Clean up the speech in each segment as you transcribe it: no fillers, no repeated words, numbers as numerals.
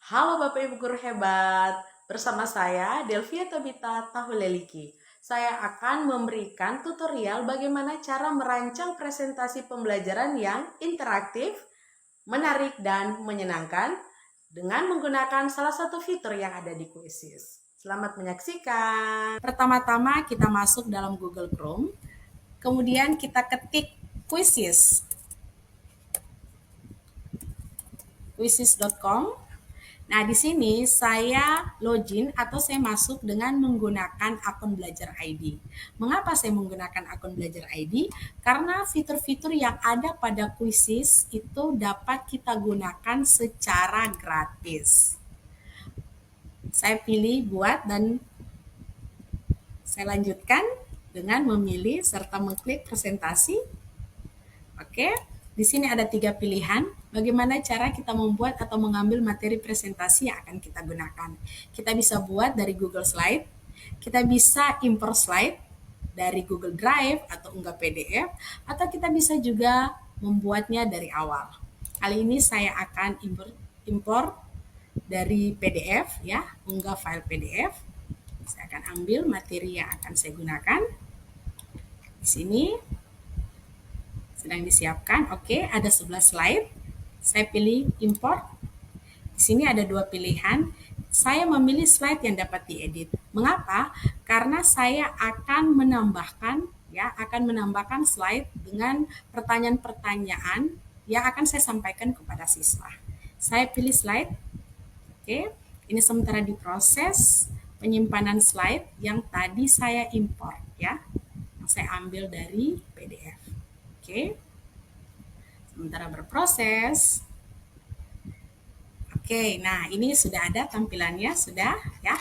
Halo Bapak Ibu Guru hebat, bersama saya Delvia Tabita Tahuleliki. Saya akan memberikan tutorial bagaimana cara merancang presentasi pembelajaran yang interaktif, menarik, dan menyenangkan dengan menggunakan salah satu fitur yang ada di Quizzes. Selamat menyaksikan. Pertama-tama kita masuk dalam Google Chrome, kemudian kita ketik quizzes.com. Nah, di sini saya login atau saya masuk dengan menggunakan akun Belajar ID. Mengapa saya menggunakan akun Belajar ID? Karena fitur-fitur yang ada pada Quizzes itu dapat kita gunakan secara gratis. Saya pilih buat dan saya lanjutkan dengan memilih serta mengklik presentasi. Oke, di sini ada 3 pilihan. Bagaimana cara kita membuat atau mengambil materi presentasi yang akan kita gunakan. Kita bisa buat dari Google Slide, kita bisa import slide dari Google Drive atau unggah PDF, atau kita bisa juga membuatnya dari awal. Kali ini saya akan import dari PDF ya, unggah file PDF. Saya akan ambil materi yang akan saya gunakan. Di sini sedang disiapkan. Oke, ada 11 slide. Saya pilih import. Di sini ada 2 pilihan. Saya memilih slide yang dapat diedit. Mengapa? Karena saya akan menambahkan slide dengan pertanyaan-pertanyaan yang akan saya sampaikan kepada siswa. Saya pilih slide. Oke, ini sementara diproses penyimpanan slide yang tadi saya import ya. Yang saya ambil dari PDF. Oke. Sementara berproses. Oke, nah ini sudah ada tampilannya, sudah ya.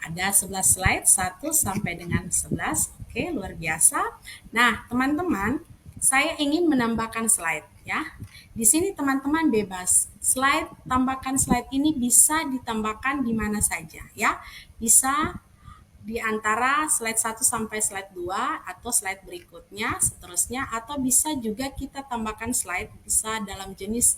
Ada 11 slide, 1 sampai dengan 11. Oke, luar biasa. Nah, teman-teman, saya ingin menambahkan slide ya. Di sini teman-teman bebas. Tambahkan slide ini bisa ditambahkan di mana saja ya. Bisa di antara slide 1 sampai slide 2 atau slide berikutnya seterusnya, atau bisa juga kita tambahkan slide bisa dalam jenis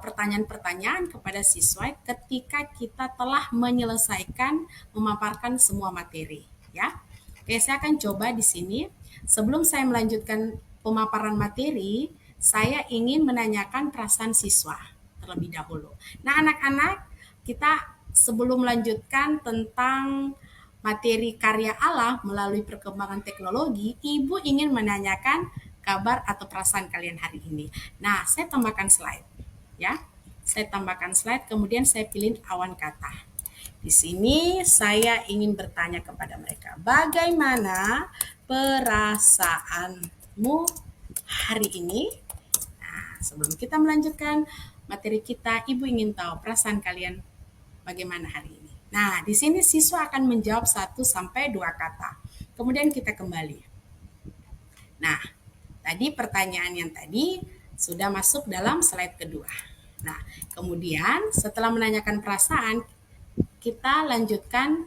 pertanyaan-pertanyaan kepada siswa ketika kita telah menyelesaikan memaparkan semua materi ya. Oke, saya akan coba di sini. Sebelum saya melanjutkan pemaparan materi, saya ingin menanyakan perasaan siswa terlebih dahulu. Nah, anak-anak, kita sebelum melanjutkan tentang materi karya Allah melalui perkembangan teknologi, Ibu ingin menanyakan kabar atau perasaan kalian hari ini. Nah, saya tambahkan slide ya. Saya tambahkan slide, kemudian saya pilih awan kata. Di sini saya ingin bertanya kepada mereka, bagaimana perasaanmu hari ini? Nah, sebelum kita melanjutkan materi kita, Ibu ingin tahu perasaan kalian bagaimana hari ini. Nah, di sini siswa akan menjawab 1 sampai 2 kata. Kemudian kita kembali. Nah, tadi pertanyaan yang tadi sudah masuk dalam slide kedua. Nah, kemudian setelah menanyakan perasaan, kita lanjutkan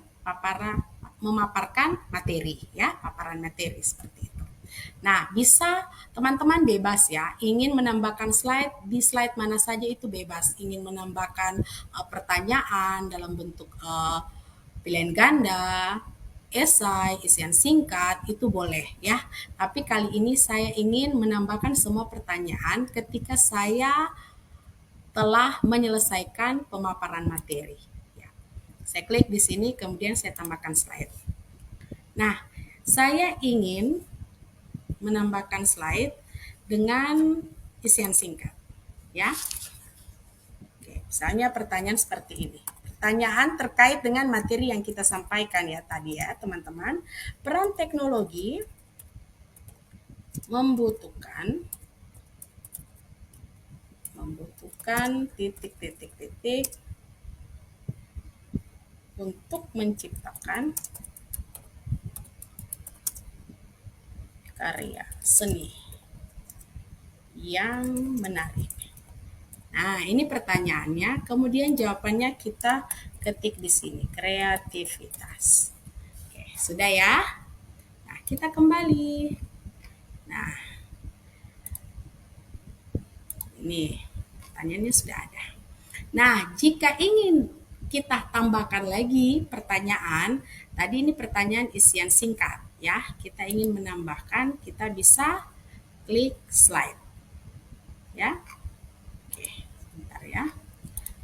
memaparkan materi ya, paparan materi seperti itu. Nah, bisa teman-teman bebas ya, ingin menambahkan slide, di slide mana saja itu bebas. Ingin menambahkan pertanyaan dalam bentuk pilihan ganda, esai, isian singkat, itu boleh ya. Tapi kali ini saya ingin menambahkan semua pertanyaan ketika saya telah menyelesaikan pemaparan materi. Ya. Saya klik di sini, kemudian saya tambahkan slide. Nah, saya ingin menambahkan slide dengan isian singkat ya. Oke, misalnya pertanyaan seperti ini. Pertanyaan terkait dengan materi yang kita sampaikan ya tadi ya, teman-teman. Peran teknologi membutuhkan titik untuk menciptakan karya seni yang menarik. Nah, ini pertanyaannya, kemudian jawabannya kita ketik di sini, kreativitas. Oke, sudah ya? Nah, kita kembali. Nah, ini pertanyaannya sudah ada. Nah, jika ingin kita tambahkan lagi pertanyaan, tadi ini pertanyaan isian singkat ya. Kita ingin menambahkan, kita bisa klik slide ya. Oke, sebentar ya.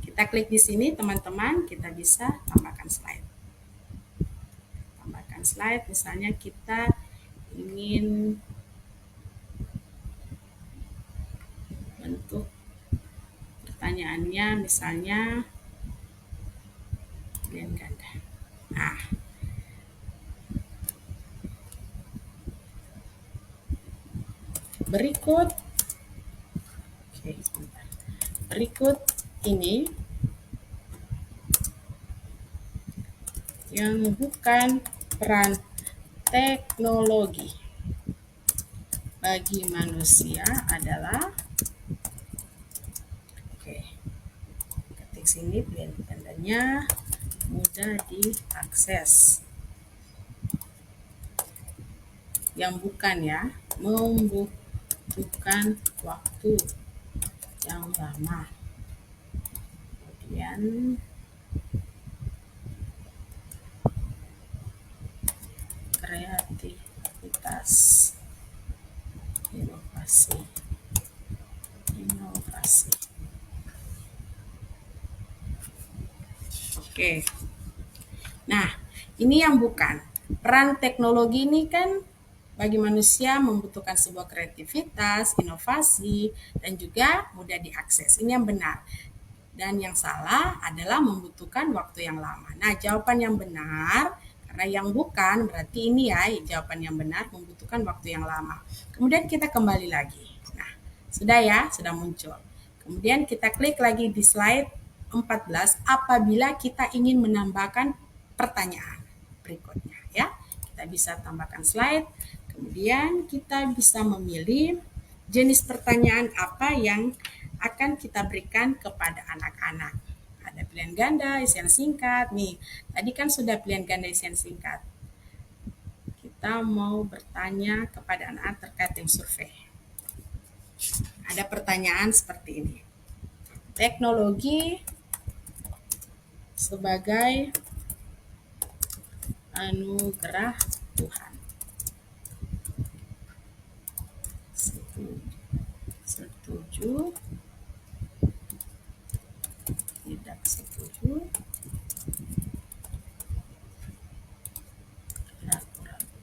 Kita klik di sini teman-teman, kita bisa tambahkan slide. Tambahkan slide, misalnya kita ingin bentuk pertanyaannya misalnya pilihan ganda. Nah, berikut, oke, sebentar. Berikut ini yang bukan peran teknologi bagi manusia adalah, oke, ketik sini pilihan gandanya mudah diakses. Yang bukan ya, membutuhkan waktu yang lama. Kemudian kreativitas, inovasi. Oke. Nah, ini yang bukan. Peran teknologi ini kan bagi manusia membutuhkan sebuah kreativitas, inovasi, dan juga mudah diakses. Ini yang benar. Dan yang salah adalah membutuhkan waktu yang lama. Nah, jawaban yang benar, karena yang bukan berarti ini ya, jawaban yang benar membutuhkan waktu yang lama. Kemudian kita kembali lagi. Nah, sudah ya, sudah muncul. Kemudian kita klik lagi di slide 14 apabila kita ingin menambahkan pertanyaan berikutnya ya. Kita bisa tambahkan slide, kemudian kita bisa memilih jenis pertanyaan apa yang akan kita berikan kepada anak-anak. Ada pilihan ganda, isian singkat. Nih, tadi kan sudah pilihan ganda isian singkat. Kita mau bertanya kepada anak-anak terkait dengan survei. Ada pertanyaan seperti ini. Teknologi sebagai anugerah Tuhan. Setuju, tidak setuju, ragu-ragu.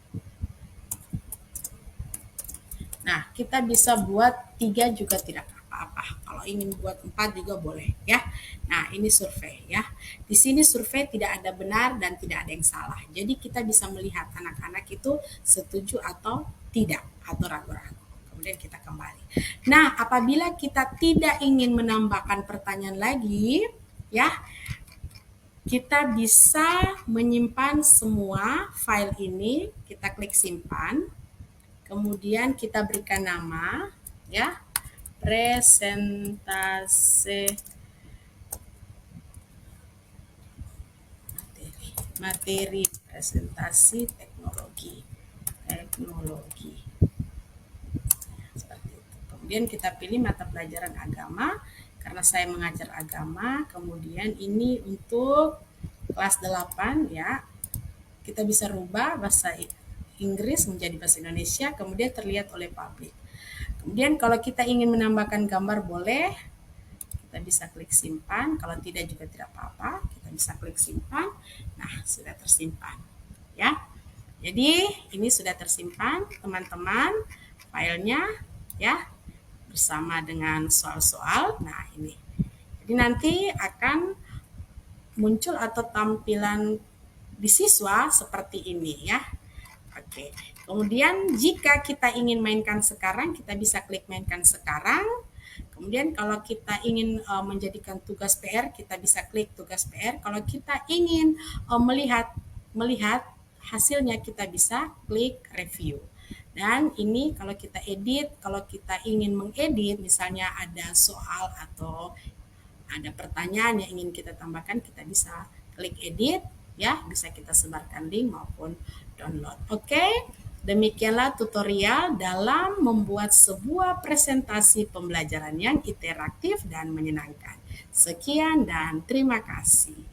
Nah, kita bisa buat 3 juga tidak apa-apa. Kalau ingin buat 4 juga boleh ya. Nah, ini survei ya. Di sini survei tidak ada benar dan tidak ada yang salah. Jadi kita bisa melihat anak-anak itu setuju atau tidak atau ragu-ragu. Kemudian kita kembali. Nah, apabila kita tidak ingin menambahkan pertanyaan lagi, ya, kita bisa menyimpan semua file ini. Kita klik simpan. Kemudian kita berikan nama, ya, presentase materi presentasi teknologi. Seperti itu. Kemudian kita pilih mata pelajaran agama karena saya mengajar agama. Kemudian ini untuk kelas 8 ya. Kita bisa rubah bahasa Inggris menjadi bahasa Indonesia, kemudian terlihat oleh publik. Kemudian kalau kita ingin menambahkan gambar boleh, kita bisa klik simpan. Kalau tidak juga tidak apa-apa, kita bisa klik simpan. Nah, sudah tersimpan ya. Jadi ini sudah tersimpan teman-teman filenya ya, bersama dengan soal-soal. Nah, ini. Jadi nanti akan muncul atau tampilan di siswa seperti ini ya. Oke. Kemudian jika kita ingin mainkan sekarang, kita bisa klik mainkan sekarang. Kemudian kalau kita ingin menjadikan tugas PR, kita bisa klik tugas PR. Kalau kita ingin melihat hasilnya, kita bisa klik review. Dan ini kalau kita edit, kalau kita ingin mengedit, misalnya ada soal atau ada pertanyaan yang ingin kita tambahkan, kita bisa klik edit ya, bisa kita sebarkan link maupun download. Oke. Demikianlah tutorial dalam membuat sebuah presentasi pembelajaran yang interaktif dan menyenangkan. Sekian dan terima kasih.